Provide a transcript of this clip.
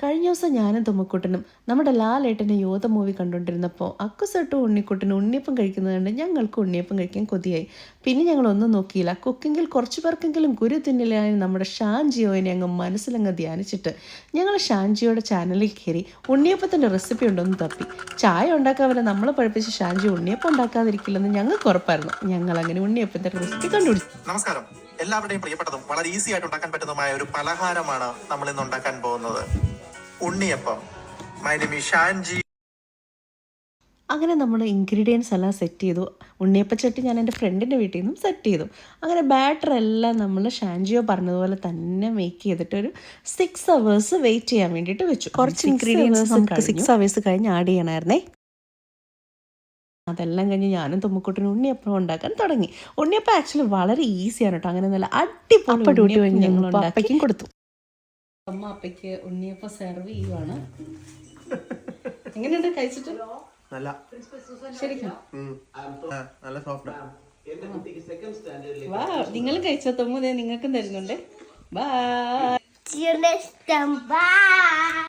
കഴിഞ്ഞ ദിവസം ഞാനും തുമ്മക്കുട്ടനും നമ്മുടെ ലാലേട്ടൻ്റെ യോധ മൂവി കണ്ടുകൊണ്ടിരുന്നപ്പോൾ അക്കുസട്ടും ഉണ്ണിക്കുട്ടനും ഉണ്ണിയപ്പം കഴിക്കുന്നത് കണ്ട് ഞങ്ങൾക്ക് ഉണ്ണിയപ്പം കഴിക്കാൻ കൊതിയായി. പിന്നെ ഞങ്ങളൊന്നും നോക്കിയില്ല. കുക്കിങ്ങിൽ കുറച്ച് പേർക്കെങ്കിലും ഗുരു തിന്നില്ലായി നമ്മുടെ ഷാൻജിയോനെ അങ്ങ് മനസ്സിലങ്ങ് ധ്യാനിച്ചിട്ട് ഞങ്ങൾ ഷാൻജിയോയുടെ ചാനലിൽ കയറി ഉണ്ണിയപ്പത്തിൻ്റെ റെസിപ്പി ഉണ്ടോയെന്ന് തപ്പി. ചായ ഉണ്ടാക്കാൻ വരെ നമ്മളെ പഠിപ്പിച്ച് ഷാൻജി ഉണ്ണിയപ്പം ഉണ്ടാക്കാതിരിക്കില്ലെന്ന് ഞങ്ങൾക്ക് ഉറപ്പായിരുന്നു. ഞങ്ങളങ്ങനെ ഉണ്ണിയപ്പത്തിൻ്റെ റെസിപ്പി കണ്ടുപിടിച്ചു. നമസ്കാരം. എല്ലാവരുടെയും പ്രിയപ്പെട്ടതും വളരെ ഈസി ആയിട്ട് ഉണ്ടാക്കാൻ പറ്റുന്നതുമായ ഒരു പലഹാരമാണ് നമ്മൾ ഇന്ന് ഉണ്ടാക്കാൻ പോകുന്നത്, unniyappam. My name is Shanji. അങ്ങനെ നമ്മൾ ഇൻഗ്രീഡിയൻസ് എല്ലാം സെറ്റ് ചെയ്തു. ഉണ്ണിയപ്പച്ചട്ടി ഞാൻ എൻ്റെ ഫ്രണ്ടിൻ്റെ വീട്ടിൽ നിന്നും സെറ്റ് ചെയ്തു. അങ്ങനെ ബാറ്റർ എല്ലാം നമ്മൾ ഷാൻജിയോ പറഞ്ഞതുപോലെ തന്നെ മേക്ക് ചെയ്തിട്ട് ഒരു 6 hours വെയിറ്റ് ചെയ്യാൻ വേണ്ടിയിട്ട് വെച്ചു. കുറച്ച് ഇൻഗ്രീഡിയൻസ് നമുക്ക് 6 hours കഴിഞ്ഞ് ആഡ് ചെയ്യണമായിരുന്നേ. അതെല്ലാം കഴിഞ്ഞ് ഞാനും തുമ്മക്കുട്ടനും ഉണ്ണിയപ്പം ഉണ്ടാക്കാൻ തുടങ്ങി. ഉണ്ണിയപ്പം ആക്ച്വലി വളരെ ഈസിയാണ് കേട്ടോ. അങ്ങനെ നല്ല അടിപൊളി ഉണ്ണിയപ്പം ഞങ്ങൾ ഉണ്ടാക്കി കൊടുത്തു. അമ്മ അപ്പയ്ക്ക് ഉണ്ണിയപ്പം സെർവ് ചെയ്യുവാണ്. എങ്ങനെയുണ്ട് കഴിച്ചിട്ട്? നല്ല ശരിക്കും നല്ല സോഫ്റ്റ്. നിങ്ങളും കഴിച്ചോ? തുമ്മ നിങ്ങൾക്കും തരുന്നുണ്ട്. ബൈ.